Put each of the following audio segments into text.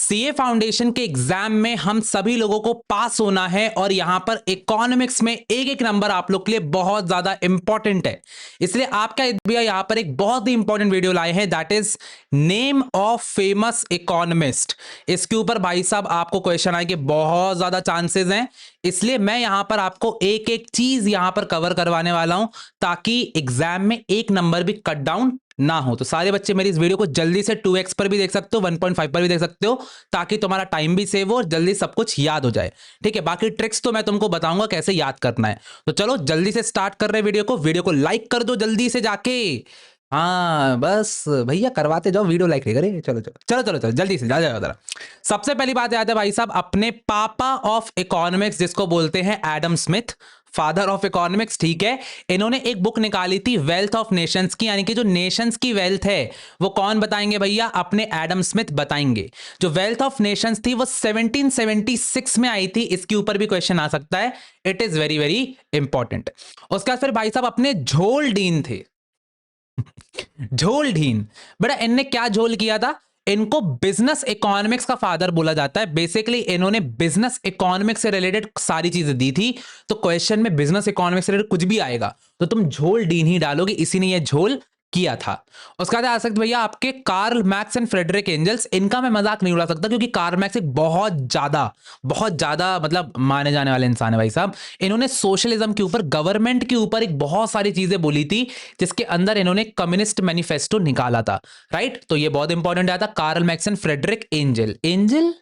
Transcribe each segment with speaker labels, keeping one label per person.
Speaker 1: CA foundation के exam में हम सभी लोगों को पास होना है और यहां पर इकोनॉमिक्स में एक एक नंबर आप लोग के लिए बहुत ज्यादा इंपॉर्टेंट है। इसलिए आपका भैया यहां पर एक बहुत ही इंपॉर्टेंट वीडियो लाए हैं, that is name of famous economist. इसके ऊपर भाई साहब आपको क्वेश्चन आए के बहुत ज्यादा चांसेस हैं, इसलिए मैं यहां पर आपको एक एक चीज यहां पर कवर करवाने वाला हूं ताकि एग्जाम में एक नंबर भी कट डाउन ना हो। तो सारे बच्चे मेरी इस वीडियो को जल्दी से 2x पर भी देख सकते हो, 1.5 पर भी देख सकते हो, ताकि तुम्हारा टाइम भी सेव हो और जल्दी सब कुछ याद हो जाए। ठीक है, बाकी ट्रिक्स तो मैं तुमको बताऊंगा कैसे याद करना है। तो चलो जल्दी से स्टार्ट कर रहे हैं वीडियो को लाइक कर दो जल्दी से जाके। हाँ बस भैया करवाते जाओ, वीडियो लाइक नहीं करे। चलो चलो चलो चलो चलो जल्दी से जा जाओ जरा। सबसे पहली बात याद है भाई साहब, अपने पापा ऑफ इकोनॉमिक्स जिसको बोलते हैं Adam Smith, father of economics, ठीक है। इन्होंने एक बुक निकाली थी वेल्थ ऑफ नेशंस की, यानी कि जो नेशंस की वेल्थ है वो कौन बताएंगे भैया, अपने एडम स्मिथ बताएंगे। जो वेल्थ ऑफ नेशंस थी वो 1776 में आई थी, इसके ऊपर भी क्वेश्चन आ सकता है, it is very very important. उसके बाद फिर भाई साहब अपने झोल डीन थे झोल डीन। बेटा इनने क्या झोल किया था, इनको बिजनेस इकोनॉमिक्स का फादर बोला जाता है। बेसिकली इन्होंने बिजनेस इकोनॉमिक्स से रिलेटेड सारी चीजें दी थी, तो क्वेश्चन में बिजनेस इकोनॉमिक्स से रिलेटेड कुछ भी आएगा तो तुम झोल डीन ही डालोगे, इसी ने ये झोल किया था। उसका आ सकते भैया आपके Karl Marx and Friedrich Engels. इनका मैं मजाक नहीं उड़ा सकता क्योंकि कार्ल मैक्स एक बहुत ज्यादा मतलब माने जाने वाले इंसान है भाई साहब। इन्होंने सोशलिज्म के ऊपर, गवर्नमेंट के ऊपर एक बहुत सारी चीजें बोली थी, जिसके अंदर इन्होंने कम्युनिस्ट मैनिफेस्टो निकाला था। राइट, तो ये बहुत इंपॉर्टेंट आया था, Karl Marx and Friedrich angel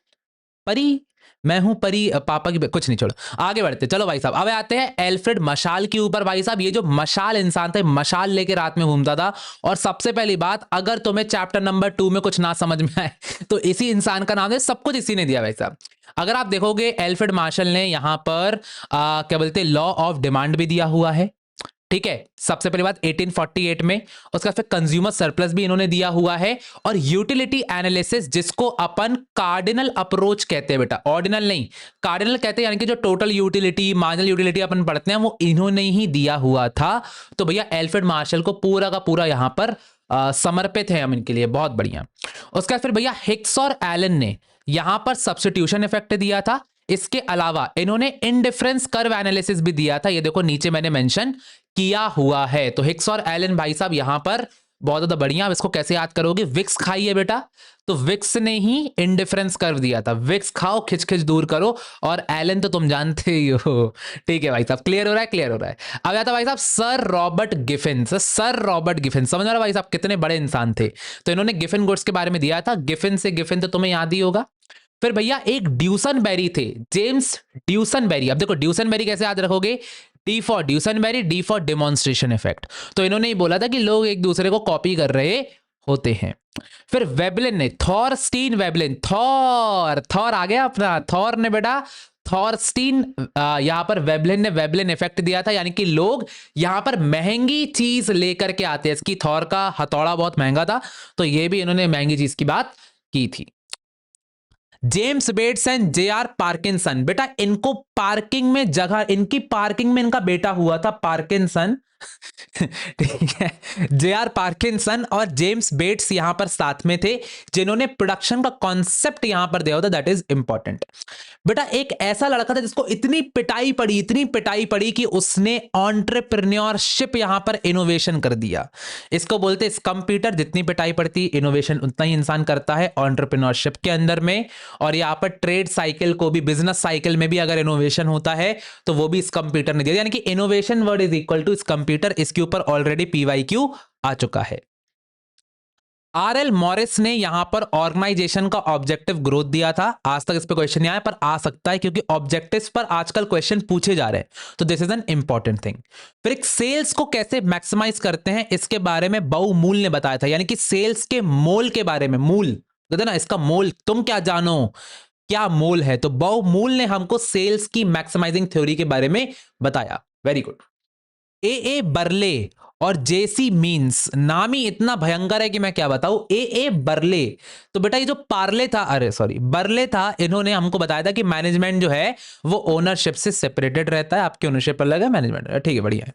Speaker 1: परी, मैं हूं परी पापा की, कुछ नहीं, छोड़ो आगे बढ़ते। चलो भाई साहब अब आते हैं एल्फ्रेड मशाल के ऊपर। भाई साहब ये जो मशाल इंसान था, मशाल लेके रात में घूमता था। और सबसे पहली बात, अगर तुम्हें चैप्टर नंबर 2 में कुछ ना समझ में आए तो इसी इंसान का नाम है, सब कुछ इसी ने दिया भाई साहब। अगर आप देखोगे एल्फ्रेड मार्शल ने यहां पर क्या बोलते हैं, लॉ ऑफ डिमांड भी दिया हुआ है। ठीक है, सबसे पहली बात 1848 में। उसका फिर कंज्यूमर सरप्लस भी इन्होंने दिया हुआ है, और यूटिलिटी एनालिसिस जिसको अपन कार्डिनल अप्रोच कहते हैं बेटा, ऑर्डिनल नहीं, कार्डिनल कहते हैं, यानी कि जो टोटल यूटिलिटी मार्जिनल यूटिलिटी अपन पढ़ते हैं वो इन्होंने ही दिया हुआ था। तो भैया एल्फ्रेड मार्शल को पूरा का पूरा यहां पर समर्पित है हम इनके लिए, बहुत बढ़िया। उसका फिर भैया हिक्स और एलन ने यहां पर सब्स्टिट्यूशन इफेक्ट दिया था। इसके अलावा इन्होंने इनडिफरेंस कर्व एनालिसिस भी दिया था, ये देखो नीचे मैंने मेंशन किया हुआ है। तो हिक्स और एलन भाई साहब यहां पर बहुत ज्यादा बढ़िया। अब इसको कैसे याद करोगे, विक्स खाइए बेटा, तो विक्स ने ही इनडिफरेंस कर्व दिया था। विक्स खाओ, खिच खिच दूर करो, और एलन तो तुम जानते ही हो। ठीक है भाई साहब, क्लियर हो रहा है, क्लियर हो रहा है। अब आता भाई साहब sir Robert Giffen. Sir Robert Giffen, समझ रहा भाई साहब कितने बड़े इंसान थे। तो इन्होंने गिफिन गुड्स के बारे में दिया था। गिफिन से गिफिन तो तुम्हें याद ही होगा। फिर भैया एक ड्यूसनबेरी थे, जेम्स ड्यूसनबेरी। अब देखो ड्यूसनबेरी कैसे याद रखोगे, D for Duesenberry, D for demonstration effect. तो इन्होंने ही बोला था कि लोग एक दूसरे को कॉपी कर रहे होते हैं। फिर वेबलिन ने, थॉरस्टीन वेबलिन, थॉर आ गया अपना, थॉर ने बेटा थॉरस्टीन, यहां पर वेबलिन ने वेबलिन इफेक्ट दिया था, यानी कि लोग यहां पर महंगी चीज लेकर के आते हैं। इसकी थॉर का हथौड़ा बहुत महंगा था, तो ये भी इन्होंने महंगी चीज की बात की थी। James Bates and J R Parkinson, बेटा इनको पार्किंग में जगह, इनकी पार्किंग में इनका बेटा हुआ था पार्किंसन। ठीक है, जे आर पार्किंसन और जेम्स बेट्स यहां पर साथ में थे, जिन्होंने प्रोडक्शन का कॉन्सेप्ट यहां पर दिया होता, दैट इज इंपॉर्टेंट। बेटा एक ऐसा लड़का था जिसको इतनी पिटाई पड़ी कि उसने एंटरप्रेन्योरशिप यहां पर इनोवेशन कर दिया। इसको बोलते हैं कंप्यूटर, जितनी पिटाई पड़ती इनोवेशन उतना ही इंसान करता है एंटरप्रेन्योरशिप के अंदर में। और यहां पर ट्रेड साइकिल को भी, बिजनेस साइकिल में भी अगर इनोवेशन होता है तो वो भी इस कंप्यूटर ने दिया, यानी कि innovation word is equal to इस कंप्यूटर। इसके ऊपर ऑलरेडी पीवाईक्यू आ चुका है। आर.एल. मॉरिस ने यहां पर ऑर्गेनाइजेशन का ऑब्जेक्टिव ग्रोथ दिया था। आज तक इस पे क्वेश्चन नहीं आया, पर आ सकता है क्योंकि ऑब्जेक्टिव्स पर आजकल क्वेश्चन पूछे जा रहे हैं, तो this is an important thing. फिर एक सेल्स को कैसे मैक्सिमाइज करते हैं इसके बारे में बहुमूल ने बताया था, यानी कि सेल्स के मोल के बारे में। मूल कहते ना, इसका मोल तुम क्या जानो, क्या मोल है, तो बहुमूल ने हमको सेल्स की मैक्सिमाइजिंग थ्योरी के बारे में बताया। Very good. ए बर्ले और जेसी मीन्स, नाम ही इतना भयंकर है कि मैं क्या बताऊं। ए बर्ले, तो बेटा ये जो पार्ले था, अरे सॉरी बर्ले था, इन्होंने हमको बताया था कि मैनेजमेंट जो है वो ओनरशिप से सेपरेटेड रहता है, आपकी ओनरशिप अलग है, मैनेजमेंट, ठीक है, बढ़िया है।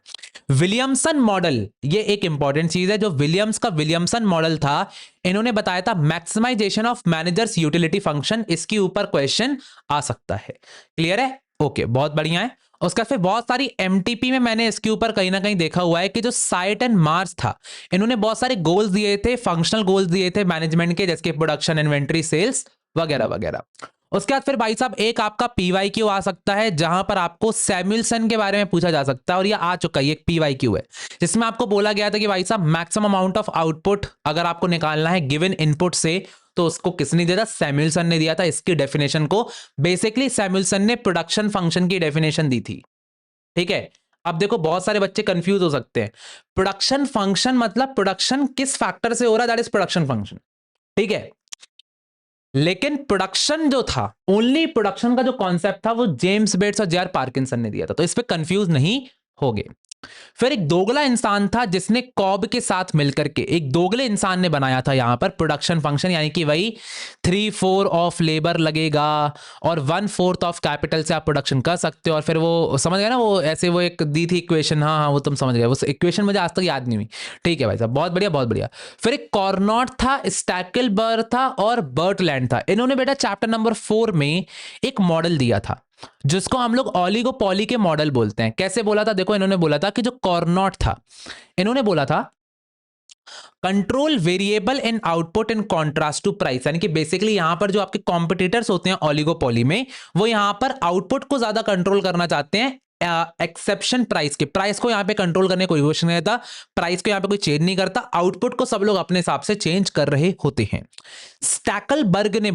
Speaker 1: विलियमसन मॉडल, ये एक इंपॉर्टेंट चीज है, जो विलियम्स का विलियमसन मॉडल था, इन्होंने बताया था maximization of manager's utility function, इसके ऊपर क्वेश्चन आ सकता है। क्लियर है, ओके, बहुत बढ़िया है। उसका फिर बहुत सारी एमटीपी में मैंने इसके ऊपर कहीं ना कहीं देखा हुआ है कि जो साइट एंड मार्च था, इन्होंने बहुत सारे गोल्स दिए थे, फंक्शनल गोल्स दिए थे मैनेजमेंट के, जैसे प्रोडक्शन, इन्वेंट्री, सेल्स वगैरह वगैरह। उसके बाद फिर भाई साहब एक आपका पीवाईक्यू आ सकता है, जहां पर आपको सैमुअलसन के बारे में पूछा जा सकता है, और ये आ चुका है, एक पीवाईक्यू है जिसमें आपको बोला गया था कि भाई साहब मैक्सिमम अमाउंट ऑफ आउटपुट अगर आपको निकालना है गिवन इनपुट से, तो उसको किसने दिया था, सैमुअलसन ने दिया था। इसकी डेफिनेशन को बेसिकली सैमुअलसन ने प्रोडक्शन फंक्शन की डेफिनेशन दी थी। ठीक है, अब देखो बहुत सारे बच्चे कंफ्यूज हो सकते हैं, प्रोडक्शन फंक्शन मतलब प्रोडक्शन किस फैक्टर से हो रहा है, दैट इज प्रोडक्शन फंक्शन। ठीक है, लेकिन प्रोडक्शन जो था, ओनली प्रोडक्शन का जो कॉन्सेप्ट था वो जेम्स बेट्स और जे आर पार्किंसन ने दिया था, तो इस पे कंफ्यूज नहीं होगे। फिर एक दोगला इंसान था जिसने कॉब के साथ मिलकर के, एक दोगले इंसान ने बनाया था यहां पर प्रोडक्शन फंक्शन, यानी कि वही 3/4 ऑफ लेबर लगेगा और 1/4 ऑफ कैपिटल से आप प्रोडक्शन कर सकते हो। और फिर वो समझ गए ना, वो ऐसे वो एक दी थी इक्वेशन, हाँ हाँ वो तुम समझ गए, वो इक्वेशन मुझे आज तक याद नहीं हुई। ठीक है भाई साहब, बहुत बढ़िया बहुत बढ़िया। फिर एक कॉर्नॉट था, स्टैकलबर था और बर्टलैंड था। इन्होंने बेटा चैप्टर नंबर 4 में एक मॉडल दिया था जिसको हम लोग ऑलिगोपॉली के मॉडल बोलते हैं। कैसे बोला था, देखो इन्होंने बोला था कि जो कॉर्नॉट था, इन्होंने बोला था control variable in output in contrast to price, यानी कि बेसिकली यहां पर जो आपके कॉम्पिटिटर्स होते हैं ऑलिगोपॉली में, वो यहां पर आउटपुट को ज्यादा कंट्रोल करना चाहते हैं एक्सेप्शन प्राइस के। प्राइस को यहां पे कंट्रोल करने कोई क्वेश्चन नहीं रहता, प्राइस को यहां पे कोई चेंज नहीं करता, आउटपुट को सब लोग अपने हिसाब से चेंज कर रहे होते हैं। स्टैकलबर्ग ने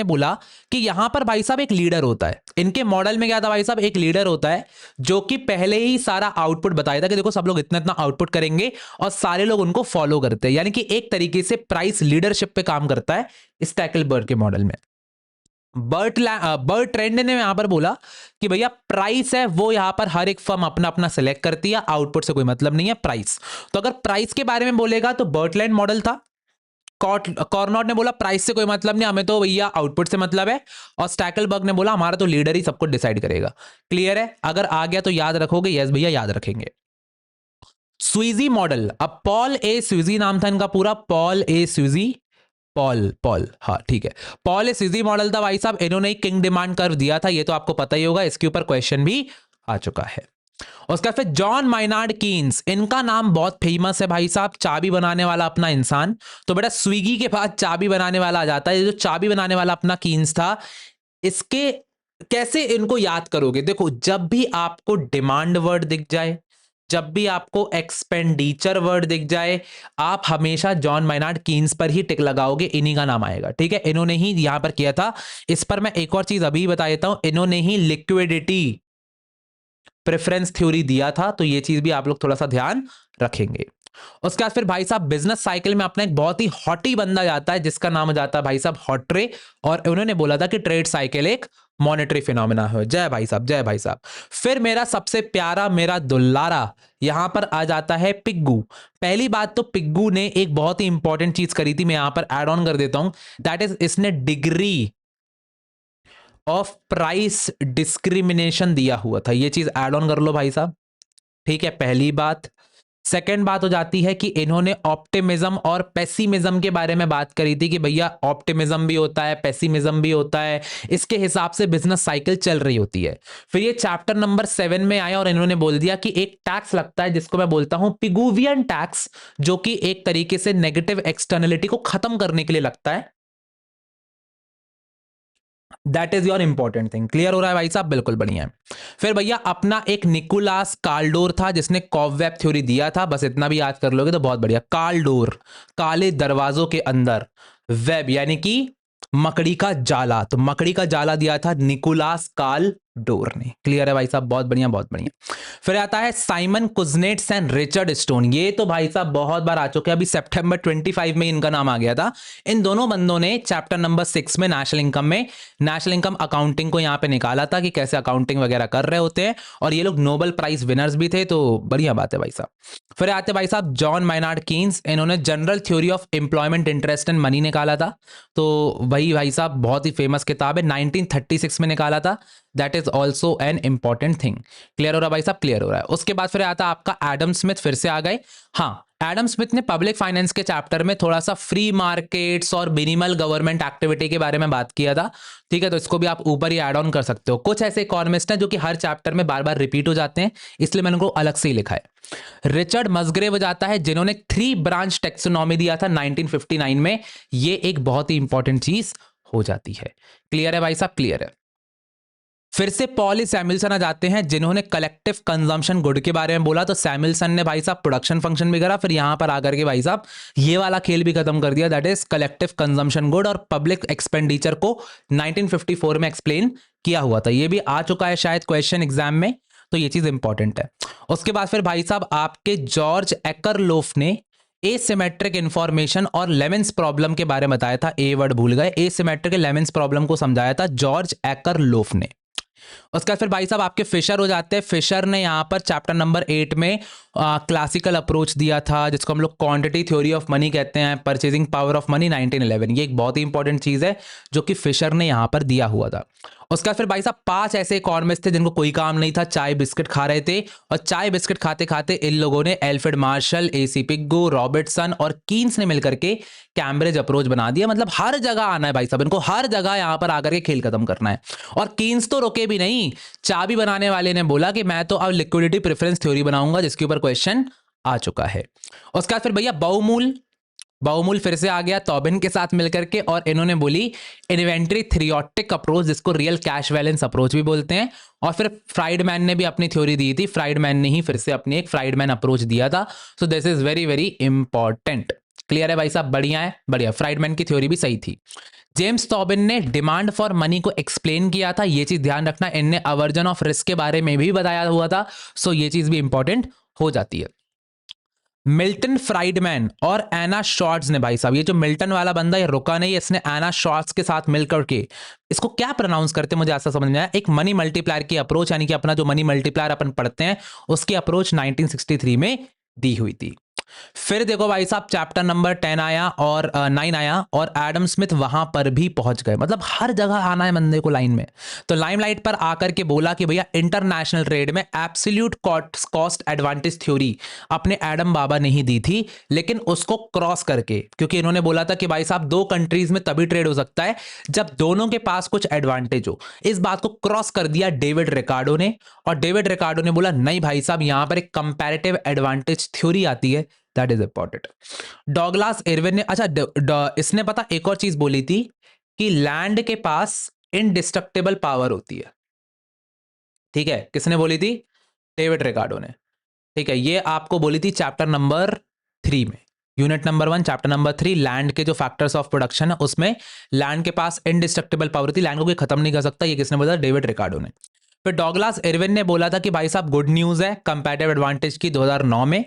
Speaker 1: बोला कि यहां पर भाई साहब एक लीडर होता है। इनके मॉडल में क्या था भाई साहब, एक लीडर होता है जो कि पहले ही सारा आउटपुट बताया था कि देखो सब लोग इतना इतना आउटपुट करेंगे और सारे लोग उनको फॉलो करते हैं, यानी कि एक तरीके से प्राइस लीडरशिप पे काम करता है स्टैकलबर्ग के मॉडल में। बर्ट ट्रेंड ने यहां पर बोला कि भैया प्राइस है वो यहां पर हर एक फर्म अपना अपना सिलेक्ट करती है, आउटपुट से कोई मतलब नहीं है, प्राइस। तो अगर प्राइस के बारे में बोलेगा तो बर्टलैंड मॉडल था। कॉर्नॉट ने बोला प्राइस से कोई मतलब नहीं, हमें तो भैया आउटपुट से मतलब है। और स्टैकलबर्ग ने बोला हमारा तो लीडर ही सबको डिसाइड करेगा। क्लियर है, अगर आ गया तो याद रखोगे, यस भैया याद रखेंगे। स्वीजी मॉडल, अब पॉल ए स्वीजी नाम था इनका पूरा, पॉल ए स्वीजी, पॉल हाँ ठीक है, पॉल ए स्वीजी मॉडल था भाई साहब। इन्होंने किंग डिमांड कर्व दिया था, ये तो आपको पता ही होगा, इसके ऊपर क्वेश्चन भी आ चुका है। उसका फिर जॉन माइनार्ड कीन्स, इनका नाम बहुत फेमस है भाई साहब, चाबी बनाने वाला अपना इंसान। तो बेटा स्विगी के बाद चाबी बनाने वाला आ जाता है, जो चाबी बनाने वाला अपना कीन्स था। इसके कैसे इनको याद करोगे, देखो जब भी आपको डिमांड वर्ड दिख जाए, जब भी आपको एक्सपेंडिचर वर्ड दिख जाए, आप हमेशा जॉन माइनार्ड कीन्स पर ही टिक लगाओगे, इन्हीं का नाम आएगा। ठीक है, इन्होंने ही यहां पर किया था। इस पर मैं एक और चीज अभी बता देता हूं, इन्होंने ही लिक्विडिटी प्रेफरेंस थ्योरी दिया था, तो ये चीज भी आप लोग थोड़ा सा ध्यान रखेंगे। उसके बाद फिर भाई साहब बिजनेस साइकिल में अपना एक बहुत ही हॉटी बंदा जाता है जिसका नाम जाता है भाई साहब हॉट्रे, और उन्होंने बोला था कि ट्रेड साइकिल एक मॉनेटरी फिनोमेना है। जय भाई साहब, जय भाई साहब। फिर मेरा सबसे प्यारा, मेरा दुल्लारा यहां पर आ जाता है पिग्गू। पहली बात तो पिग्गू ने एक बहुत ही इंपॉर्टेंट चीज करी थी, मैं यहां पर एड ऑन कर देता हूं, दैट इज इसने डिग्री ऑफ प्राइस डिस्क्रिमिनेशन दिया हुआ था, ये चीज ऐड ऑन कर लो भाई साहब। ठीक है, पहली बात। सेकंड बात हो जाती है कि इन्होंने ऑप्टिमिज्म और पेसिमिज्म के बारे में बात करी थी कि भैया ऑप्टिमिज्म भी होता है, पेसिमिज्म भी होता है, इसके हिसाब से बिजनेस साइकिल चल रही होती है। फिर ये चैप्टर नंबर 7 में आया और इन्होंने बोल दिया कि एक टैक्स लगता है जिसको मैं बोलता हूं पिगुवियन टैक्स, जो कि एक तरीके से नेगेटिव एक्सटर्नलिटी को खत्म करने के लिए लगता है। That is your important thing. Clear हो रहा है भाई साहब, बिल्कुल बढ़िया है। फिर भैया अपना एक निकोलास कार्लडोर था जिसने कॉबवेब थ्योरी दिया था, बस इतना भी याद कर लोगे तो बहुत बढ़िया। कार्लडोर, काले दरवाजों के अंदर, वेब यानी कि मकड़ी का जाला, तो मकड़ी का जाला दिया था निकोलास कार्ल डोर ने। क्लियर है भाई साहब, बहुत बढ़िया बहुत बढ़िया। फिर आता है Simon Kuznets and Richard stone. ये तो भाई साहब बहुत बार आ चुके हैं, अभी सितंबर 25 में इनका नाम आ गया था। इन दोनों बंदों ने चैप्टर नंबर 6 में नेशनल इनकम अकाउंटिंग को यहाँ पे निकाला था कि कैसे अकाउंटिंग वगैरह कर रहे होते हैं, और ये लोग नोबेल प्राइज विनर्स भी थे, तो बढ़िया बात है भाई साहब। फिर आते भाई साहब जॉन माइनार्ड कीन्स, इन्होंने general theory of employment interest and money निकाला था, तो वही भाई साहब बहुत ही फेमस किताब है, 1936 में निकाला था। That is also an important thing. Clear हो रहा है भाई साहब, क्लियर हो रहा है। उसके बाद फिर आता आपका एडम स्मिथ, फिर से आ गए। हाँ, एडम स्मिथ ने पब्लिक फाइनेंस के चैप्टर में थोड़ा सा फ्री मार्केट्स और मिनिमल गवर्नमेंट एक्टिविटी के बारे में बात किया था, ठीक है, तो इसको भी आप ऊपर ही ऐड ऑन कर सकते हो। कुछ ऐसे इकोनॉमिस्ट हैं जो कि हर चैप्टर में बार बार रिपीट हो जाते हैं, इसलिए मैंने उनको अलग से ही लिखा है। रिचर्ड मसग्रेव जाता है, जिन्होंने 3 ब्रांच टेक्सोनॉमी दिया था 1959 में, ये एक बहुत ही इंपॉर्टेंट चीज हो जाती है। क्लियर है भाई साहब, क्लियर है। फिर से पॉल सैमुअल्सन आ जाते हैं, जिन्होंने कलेक्टिव कंजम्पशन गुड के बारे में बोला, तो सैमुअल्सन ने भाई साहब प्रोडक्शन फंक्शन भी करा, फिर यहां पर आकर के भाई साहब ये वाला खेल भी खत्म कर दिया, that is collective consumption good, और पब्लिक एक्सपेंडिचर को 1954 में एक्सप्लेन किया हुआ था। ये भी आ चुका है शायद क्वेश्चन एग्जाम में, तो ये चीज इंपॉर्टेंट है। उसके बाद फिर भाई साहब आपके जॉर्ज एकरलोफ ने एसिमेट्रिक इंफॉर्मेशन और लेमेंस प्रॉब्लम के बारे में बताया था। ए वर्ड भूल गए, एसिमेट्रिक लेमेंस प्रॉब्लम को समझाया था जॉर्ज एकरलोफ ने। उसके बाद फिर भाई साहब आपके फिशर हो जाते हैं। फिशर ने यहाँ पर चैप्टर नंबर 8 में क्लासिकल अप्रोच दिया था, जिसको हम लोग क्वांटिटी थ्योरी ऑफ मनी कहते हैं, परचेजिंग पावर ऑफ मनी 1911। ये एक बहुत ही इंपॉर्टेंट चीज है जो कि फिशर ने यहाँ पर दिया हुआ था। उसके बाद फिर भाई साहब 5 ऐसे इकोनॉमिस्ट थे जिनको कोई काम नहीं था, चाय बिस्किट खा रहे थे, और चाय बिस्किट खाते खाते इन लोगों ने एल्फ्रेड मार्शल, एसी पिग्गो, रॉबर्टसन और कीन्स ने मिलकर के कैम्ब्रिज अप्रोच बना दिया। मतलब हर जगह आना है भाई साहब, इनको हर जगह यहां पर आकर के खेल खत्म करना है। और कीन्स तो रुके भी नहीं, चाबी बनाने वाले ने बोला कि मैं तो अब लिक्विडिटी प्रेफरेंस थ्योरी बनाऊंगा, जिसके ऊपर क्वेश्चन आ चुका है। उसके बाद फिर भैया बाउमूल फिर से आ गया तोबिन के साथ मिलकर के, और इन्होंने बोली इन्वेंटरी थ्रियोटिक अप्रोच, जिसको रियल कैश बैलेंस अप्रोच भी बोलते हैं। और फिर फ्राइडमैन ने भी अपनी थ्योरी दी थी, फ्राइडमैन ने ही फिर से अपनी एक फ्राइडमैन अप्रोच दिया था। So this is very very important. Clear है भाई साहब, बढ़िया है, बढ़िया। फ्राइडमैन की थ्योरी भी सही थी। जेम्स टॉबिन ने डिमांड फॉर मनी को एक्सप्लेन किया था, ये चीज ध्यान रखना। इनने अवर्जन ऑफ रिस्क के बारे में भी बताया हुआ था, सो ये चीज भी इंपॉर्टेंट हो जाती है। मिल्टन फ्राइडमैन और एना शॉर्ट्स ने भाई साहब, ये जो मिल्टन वाला बंदा ये रुका नहीं, इसने एना शॉर्ट्स के साथ मिलकर के, इसको क्या प्रोनाउंस करते हैं मुझे ऐसा समझ में आया, एक मनी मल्टीप्लायर की अप्रोच, यानी कि अपना जो मनी मल्टीप्लायर अपन पढ़ते हैं उसकी अप्रोच 1963 में दी हुई थी। फिर देखो भाई साहब चैप्टर नंबर 10 आया और 9 आया, और एडम स्मिथ वहां पर भी पहुंच गए। मतलब हर जगह आना है बंदे को लाइन में। तो लाइमलाइट पर आकर के बोला कि भैया इंटरनेशनल ट्रेड में एब्सोल्यूट कॉस्ट एडवांटेज थ्योरी अपने एडम बाबा ने ही दी थी, लेकिन उसको क्रॉस करके, क्योंकि इन्होंने बोला था कि भाई साहब 2 कंट्रीज में तभी ट्रेड हो सकता है जब दोनों के पास कुछ एडवांटेज हो। इस बात को क्रॉस कर दिया डेविड रिकार्डो ने, और डेविड रिकार्डो ने बोला नहीं भाई साहब यहां पर एक कंपैरेटिव एडवांटेज थ्योरी आती है, that is important. Douglas Irwin ने, अच्छा इसने पता एक और चीज बोली थी कि लैंड के पास इनडिस्ट्रक्टिबल पावर होती है, ठीक है, किसने बोली थी? डेविड रिकार्डो ने, ठीक है। ये आपको बोली थी चैप्टर नंबर 3 में, unit number 1 chapter number 3, land के जो फैक्टर्स ऑफ प्रोडक्शन है उसमें लैंड के पास इनडिस्ट्रक्टिबल पावर थी, लैंड को कोई खत्म नहीं कर सकता। ये किसने बोला? डेविड रिकार्डो ने। फिर डॉगलास इरविन ने बोला था कि भाई साहब गुड न्यूज है कंपैरेटिव एडवांटेज की 2009 में।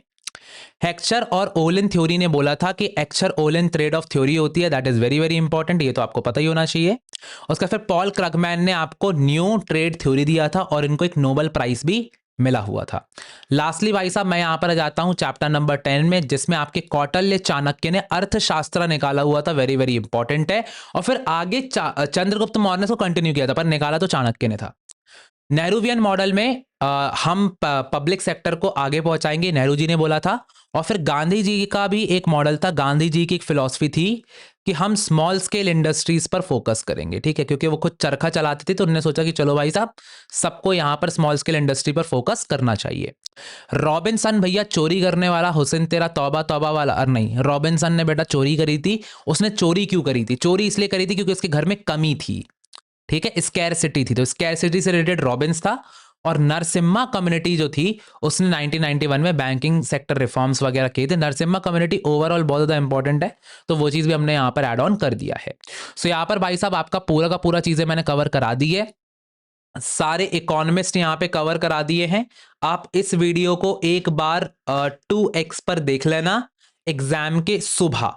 Speaker 1: हेक्चर और ओलिन थ्योरी ने बोला था कि हेक्चर ओलिन ट्रेड ऑफ थ्योरी होती है, that is very very important, ये तो आपको पता ही होना चाहिए। उसका फिर पॉल क्रगमैन ने आपको न्यू ट्रेड थ्योरी दिया था, और इनको एक नोबेल प्राइज भी मिला हुआ था। लास्टली भाई साहब मैं यहां पर आ जाता हूं चैप्टर नंबर 10 में, जिसमें आपके कौटिल्य चाणक्य ने अर्थशास्त्र निकाला हुआ था, वेरी वेरी इंपॉर्टेंट है। और फिर आगे चंद्रगुप्त मौर्य ने को कंटिन्यू किया था, पर निकाला तो चाणक्य ने था। नेहरूवियन मॉडल में हम पब्लिक सेक्टर को आगे पहुंचाएंगे, नेहरू जी ने बोला था। और फिर गांधी जी का भी एक मॉडल था, गांधी जी की एक फिलॉसफी थी कि हम स्मॉल स्केल इंडस्ट्रीज पर फोकस करेंगे, ठीक है, क्योंकि वो खुद चरखा चलाते थे, तो उन्होंने सोचा कि चलो भाई साहब सबको यहां पर स्मॉल स्केल इंडस्ट्री पर फोकस करना चाहिए। रॉबिन्सन भैया चोरी करने वाला हुसैन तेरा तौबा तौबा वाला, और नहीं, रॉबिन्सन ने बेटा चोरी करी थी। उसने चोरी क्यों करी थी? चोरी इसलिए करी थी क्योंकि उसके घर में कमी थी, ठीक है, स्कैरसिटी थी, तो स्कैरसिटी से रिलेटेड रॉबिन्स था। और नरसिम्हा कम्युनिटी जो थी उसने 1991 में बैंकिंग सेक्टर रिफॉर्म्स वगैरह किए थे। नरसिम्हा कम्युनिटी ओवरऑल बहुत ज़्यादा इंपॉर्टेंट है, तो वो चीज़ भी हमने यहाँ पर ऐड ऑन कर दिया है। सो यहाँ पर भाई साहब आपका पूरा का पूरा चीज़ें मैंने कवर करा दी है। सारे इकोनॉमिस्ट यहाँ पे कवर करा दिए हैं। आप इस वीडियो को एक बार 2x पर देख लेना, एग्जाम के सुबह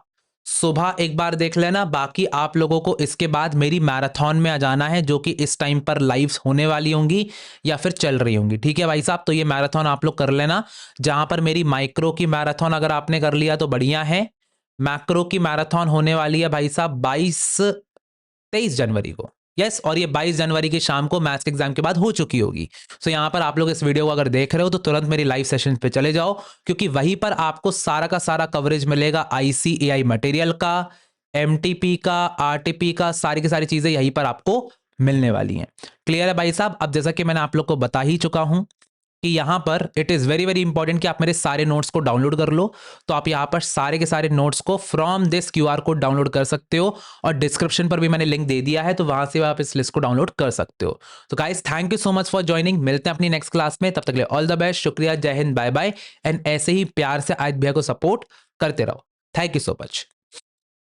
Speaker 1: सुबह एक बार देख लेना। बाकी आप लोगों को इसके बाद मेरी मैराथन में आ जाना है, जो कि इस टाइम पर लाइव होने वाली होंगी या फिर चल रही होंगी। ठीक है भाई साहब, तो ये मैराथन आप लोग कर लेना। जहां पर मेरी माइक्रो की मैराथन अगर आपने कर लिया तो बढ़िया है। मैक्रो की मैराथन होने वाली है भाई साहब 23 जनवरी को। यस, और ये 22 जनवरी की शाम को मैथ्स एग्जाम के बाद हो चुकी होगी। सो यहाँ पर आप लोग इस वीडियो को अगर देख रहे हो तो तुरंत मेरी लाइव सेशन पे चले जाओ, क्योंकि वहीं पर आपको सारा का सारा कवरेज मिलेगा ICAI मटेरियल का, MTP का, RTP का, सारी की सारी चीजें यहीं पर आपको मिलने वाली हैं। क्लियर है भाई साहब? अब जैसा कि मैंने आप लोग को बता ही चुका हूं कि यहाँ पर it is very very important कि आप मेरे सारे नोट्स को डाउनलोड कर लो। तो आप यहाँ पर सारे के सारे नोट्स को from this QR code download कर सकते हो, और डिस्क्रिप्शन पर भी मैंने लिंक दे दिया है, तो वहां से आप इस लिस्ट को डाउनलोड कर सकते हो। तो guys, thank you so much for joining. मिलते हैं अपनी नेक्स्ट क्लास में, तब तक के लिए ऑल द बेस्ट, शुक्रिया, जय हिंद, बाय बाय। एंड ऐसे ही प्यार से आयत भैया को सपोर्ट करते रहो। Thank you so much.